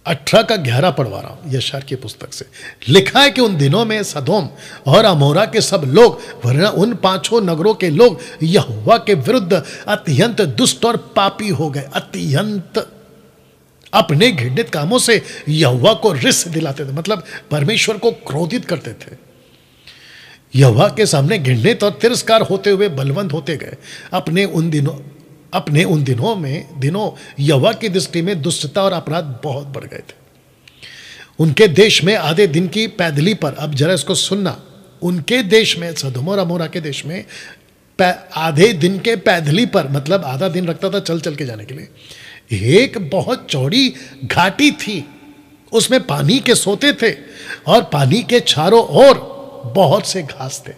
18 का 11 पढ़वा रहा हूं यशायाह की पुस्तक से। लिखा है कि उन दिनों में सदोम और अमोरा के सब लोग, वरना उन 5 नगरों के लोग यहोवा के विरुद्ध अत्यंत दुष्ट और पापी हो गए। अत्यंत अपने घृणित कामों से यहोवा को रिस दिलाते थे, मतलब परमेश्वर को क्रोधित करते थे। यहोवा के सामने घृणित और तिरस्कार होते हुए बलवंत होते गए। अपने उन दिनों यहोवा की दृष्टि में दुष्टता और अपराध बहुत बढ़ गए थे। उनके देश में आधे दिन की पैदली पर, अब जरा इसको सुनना, उनके देश में, सदोम और अमोरा के देश में आधे दिन के पैदली पर, मतलब आधा दिन लगता था चल चल के जाने के लिए, एक बहुत चौड़ी घाटी थी। उसमें पानी के सोते थे और पानी के चारों ओर बहुत से घास थे।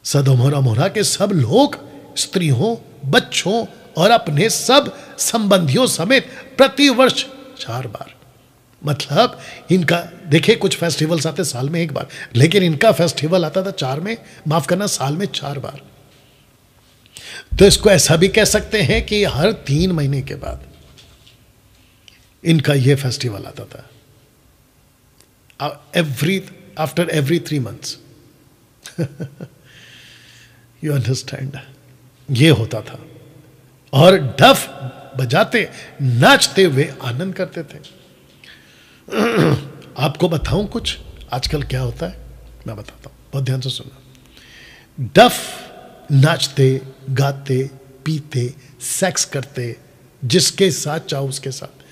सदोम और अमोरा के सब लोग स्त्रियों, बच्चों और अपने सब संबंधियों समेत प्रतिवर्ष 4 बार, मतलब इनका देखिए कुछ फेस्टिवल्स आते साल में 1 बार, लेकिन इनका फेस्टिवल आता था साल में 4 बार। तो इसको ऐसा भी कह सकते हैं कि हर 3 महीने के बाद इनका यह फेस्टिवल आता था, after every 3 months। You understand, ये होता था। और डफ बजाते नाचते हुए आनंद करते थे। आपको बताऊं कुछ आजकल क्या होता है, मैं बताता हूं, बहुत ध्यान से सुनना। डफ नाचते गाते पीते सेक्स करते, जिसके साथ चाहो उसके साथ।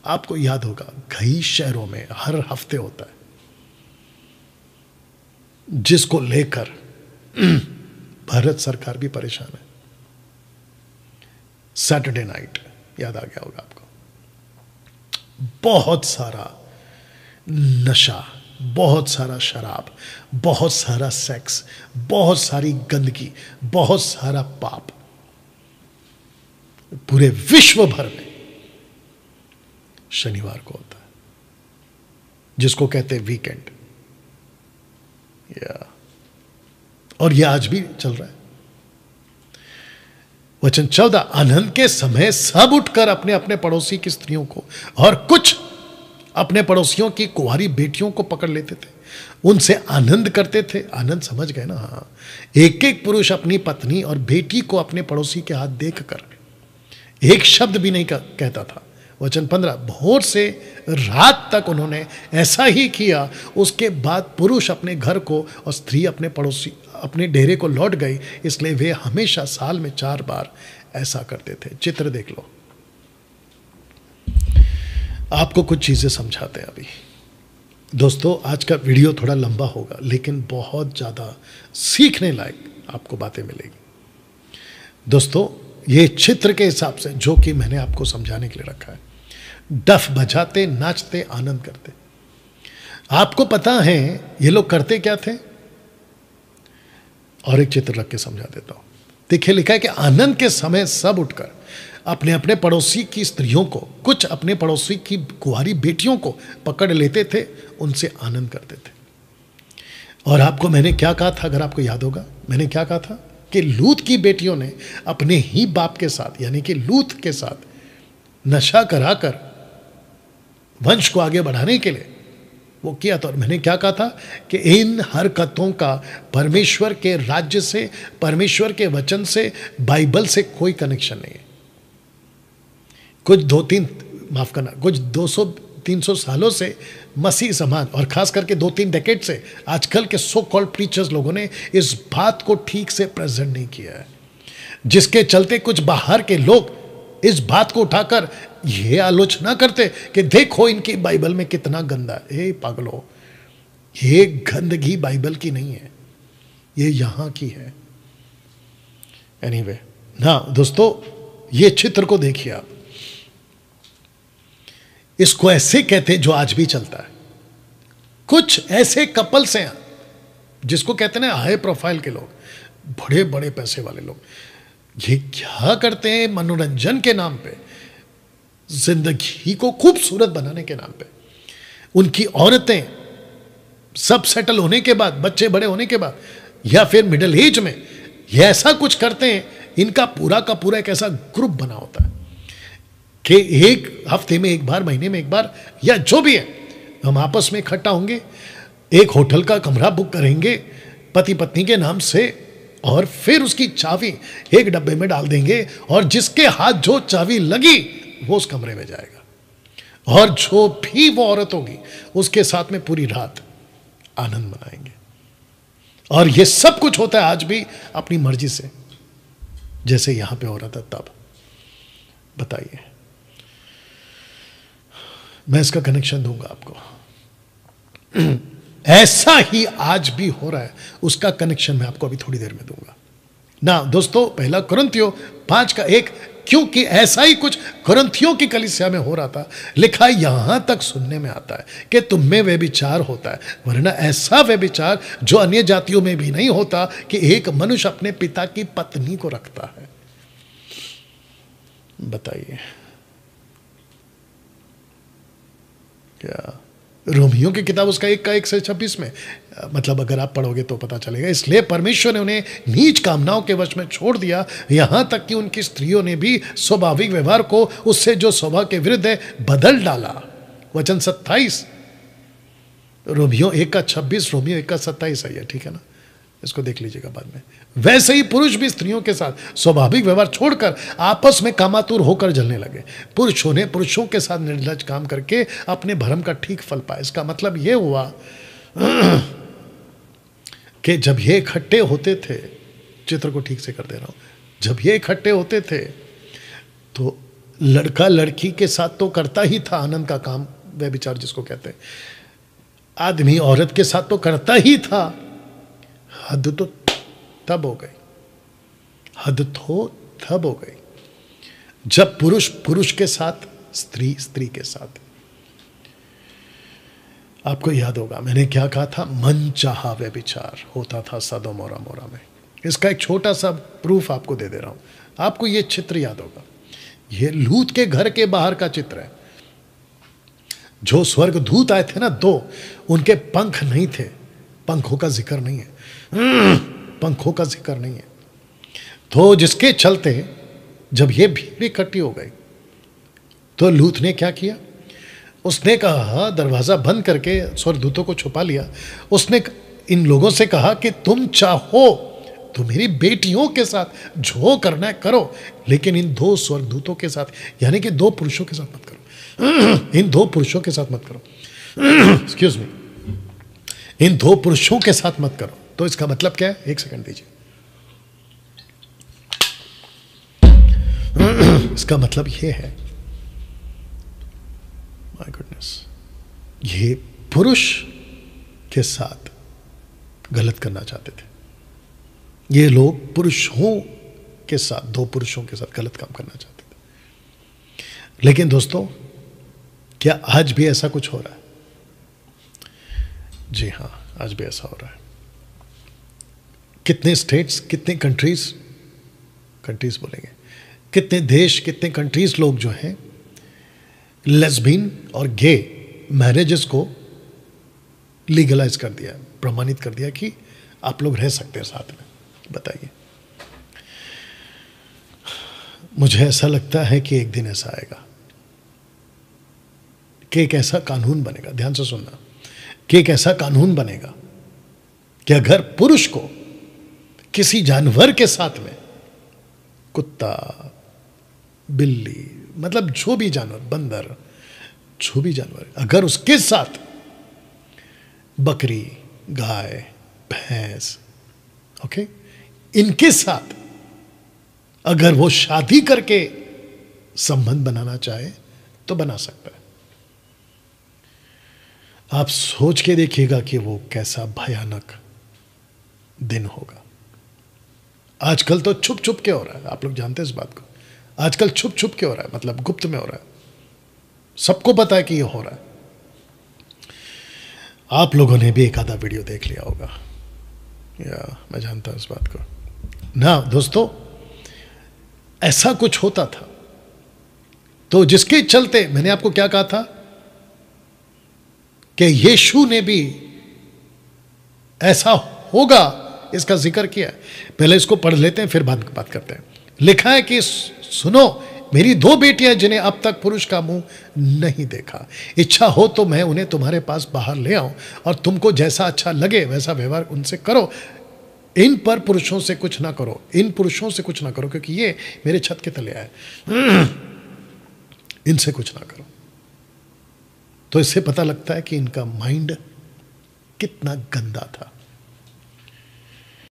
आपको याद होगा कई शहरों में हर हफ्ते होता है, जिसको लेकर भारत सरकार भी परेशान है। सैटरडे नाइट याद आ गया होगा आपको। बहुत सारा नशा, बहुत सारा शराब, बहुत सारा सेक्स, बहुत सारी गंदगी, बहुत सारा पाप पूरे विश्व भर में शनिवार को होता है, जिसको कहते हैं वीकेंड। और यह आज भी चल रहा है। वचन 14, आनंद के समय सब उठकर अपने अपने पड़ोसी की स्त्रियों को और कुछ अपने पड़ोसियों की कुंवारी बेटियों को पकड़ लेते थे, उनसे आनंद करते थे। आनंद समझ गए ना? हाँ। एक एक पुरुष अपनी पत्नी और बेटी को अपने पड़ोसी के हाथ देखकर एक शब्द भी नहीं कहता था। वचन 15, भोर से रात तक उन्होंने ऐसा ही किया। उसके बाद पुरुष अपने घर को और स्त्री अपने डेरे को लौट गई, इसलिए वे हमेशा साल में 4 बार ऐसा करते थे। चित्र देख लो, आपको कुछ चीजें समझाते हैं अभी। दोस्तों, आज का वीडियो थोड़ा लंबा होगा, लेकिन बहुत ज्यादा सीखने लायक आपको बातें मिलेगी। दोस्तों, ये चित्र के हिसाब से जो कि मैंने आपको समझाने के लिए रखा है, डफ बजाते, नाचते, आनंद करते। आपको पता है ये लोग करते क्या थे? और एक चित्र रख के समझा देता हूं। देखिए, लिखा है कि आनंद के समय सब उठकर अपने अपने पड़ोसी की स्त्रियों को, कुछ अपने पड़ोसी की कुंवारी बेटियों को पकड़ लेते थे, उनसे आनंद करते थे। और आपको मैंने क्या कहा था, अगर आपको याद होगा, मैंने क्या कहा था कि लूत की बेटियों ने अपने ही बाप के साथ, यानी कि लूत के साथ नशा कराकर वंश को आगे बढ़ाने के लिए वो किया था। और मैंने क्या कहा था कि इन हरकतों का परमेश्वर के राज्य से, परमेश्वर के वचन से, बाइबल से कोई कनेक्शन नहीं है। कुछ 200-300 सालों से मसीह समान, और खास करके 2-3 डेकेड से आजकल के सो कॉल्ड प्रीचर्स लोगों ने इस बात को ठीक से प्रेजेंट नहीं किया है, जिसके चलते कुछ बाहर के लोग इस बात को उठाकर यह आलोचना करते कि देखो इनकी बाइबल में कितना गंदा है। पागलो, ये गंदगी बाइबल की नहीं है, ये यहां की है। एनीवे ना दोस्तों, ये चित्र को देखिए आप। इसको ऐसे कहते हैं जो आज भी चलता है। कुछ ऐसे कपल्स हैं जिसको कहते हैं हाई प्रोफाइल के लोग, बड़े बड़े पैसे वाले लोग। ये क्या करते हैं? मनोरंजन के नाम पे, जिंदगी को खूबसूरत बनाने के नाम पे, उनकी औरतें सब सेटल होने के बाद, बच्चे बड़े होने के बाद, या फिर मिडिल एज में ये ऐसा कुछ करते हैं। इनका पूरा का पूरा एक ऐसा ग्रुप बना होता है कि एक हफ्ते में एक बार, महीने में एक बार, या जो भी है, हम आपस में इकट्ठा होंगे, एक होटल का कमरा बुक करेंगे पति पत्नी के नाम से, और फिर उसकी चाबी एक डब्बे में डाल देंगे, और जिसके हाथ जो चाबी लगी वो उस कमरे में जाएगा, और जो भी वो औरत होगी उसके साथ में पूरी रात आनंद मनाएंगे। और ये सब कुछ होता है आज भी अपनी मर्जी से, जैसे यहां पे हो रहा था तब। बताइए, मैं इसका कनेक्शन दूंगा आपको। ऐसा ही आज भी हो रहा है, उसका कनेक्शन मैं आपको अभी थोड़ी देर में दूंगा ना। दोस्तों, पहला कुरिन्थियों 5:1, क्योंकि ऐसा ही कुछ कुरिन्थियों की कलीसिया में हो रहा था, लिखा यहां तक सुनने में आता है कि तुम में व्यभिचार होता है, वरना ऐसा व्यभिचार जो अन्य जातियों में भी नहीं होता कि एक मनुष्य अपने पिता की पत्नी को रखता है। बताइए, क्या रोमियो की किताब उसका 1:1-26 में, मतलब अगर आप पढ़ोगे तो पता चलेगा, इसलिए परमेश्वर ने उन्हें नीच कामनाओं के वश में छोड़ दिया, यहां तक कि उनकी स्त्रियों ने भी स्वाभाविक व्यवहार को उससे जो स्वभाव के विरुद्ध है बदल डाला। वचन 27, रोमियो 1:26, रोमियो 1:27 है, ठीक है ना, इसको देख लीजिएगा बाद में। वैसे ही पुरुष भी स्त्रियों के साथ स्वाभाविक व्यवहार छोड़कर आपस में कामातुर होकर जलने लगे। पुरुषों ने पुरुषों के साथ निर्लज काम करके अपने भरम का ठीक फल पाया। इसका मतलब यह हुआ कि जब ये इकट्ठे होते थे, चित्र को ठीक से कर दे रहा हूं, जब ये इकट्ठे होते थे तो लड़का लड़की के साथ तो करता ही था आनंद का काम, व्यभिचार जिसको कहते हैं, आदमी औरत के साथ तो करता ही था। हद तो तब हो गई, हद तो तब हो गई जब पुरुष पुरुष के साथ, स्त्री स्त्री के साथ। आपको याद होगा मैंने क्या कहा था, मनचाहा व्यभिचार होता था सदोम और अमोरा में। इसका एक छोटा सा प्रूफ आपको दे दे रहा हूं, आपको यह चित्र याद होगा, यह लूत के घर के बाहर का चित्र है। जो स्वर्ग दूत आए थे ना, 2, उनके पंख नहीं थे, पंखों का जिक्र नहीं है, पंखों का जिक्र नहीं है। तो जिसके चलते जब ये भीड़ इकट्ठी हो गई तो लूत ने क्या किया, उसने कहा, दरवाजा बंद करके स्वर्गदूतों को छुपा लिया। उसने इन लोगों से कहा कि तुम चाहो तो मेरी बेटियों के साथ जो करना है करो, लेकिन इन 2 स्वर्गदूतों के साथ, यानी कि 2 पुरुषों के साथ मत करो। इन 2 पुरुषों के साथ मत करो, एक्सक्यूज मी, इन 2 पुरुषों के साथ मत करो। तो इसका मतलब क्या है, एक सेकंड दीजिए। इसका मतलब यह है, माय गुडनेस, ये पुरुष के साथ गलत करना चाहते थे। ये लोग पुरुषों के साथ, 2 पुरुषों के साथ गलत काम करना चाहते थे। लेकिन दोस्तों, क्या आज भी ऐसा कुछ हो रहा है? जी हां, आज भी ऐसा हो रहा है। कितने स्टेट्स, कितने कंट्रीज बोलेंगे, कितने देश, कितने कंट्रीज लोग जो हैं लेस्बियन और गे मैरिजेस को लीगलाइज कर दिया, प्रमाणित कर दिया कि आप लोग रह सकते हैं साथ में। बताइए, मुझे ऐसा लगता है कि एक दिन ऐसा आएगा कि एक ऐसा कानून बनेगा, ध्यान से सुनना, कि एक ऐसा कानून बनेगा कि अगर पुरुष को किसी जानवर के साथ में, कुत्ता, बिल्ली, मतलब जो भी जानवर, बंदर, जो भी जानवर, अगर उसके साथ बकरी, गाय, भैंस, ओके, इनके साथ अगर वो शादी करके संबंध बनाना चाहे तो बना सकता है। आप सोच के देखिएगा कि वो कैसा भयानक दिन होगा। आजकल तो छुप छुप के हो रहा है, आप लोग जानते हैं इस बात को। आजकल छुप छुप के हो रहा है, मतलब गुप्त में हो रहा है, सबको पता है कि ये हो रहा है। आप लोगों ने भी एक आधा वीडियो देख लिया होगा, या मैं जानता हूं इस बात को ना। दोस्तों, ऐसा कुछ होता था, तो जिसके चलते मैंने आपको क्या कहा था कि यीशु ने भी ऐसा होगा इसका जिक्र किया। पहले इसको पढ़ लेते हैं, फिर बात करते हैं। लिखा है कि सुनो, मेरी 2 बेटियां जिन्हें अब तक पुरुष का मुंह नहीं देखा, इच्छा हो तो मैं उन्हें तुम्हारे पास बाहर ले आऊं और तुमको जैसा अच्छा लगे वैसा व्यवहार उनसे करो। इन पर पुरुषों से कुछ ना करो, इन पुरुषों से कुछ ना करो, क्योंकि ये मेरे छत के तले आए, इनसे कुछ ना करो। तो इससे पता लगता है कि इनका माइंड कितना गंदा था।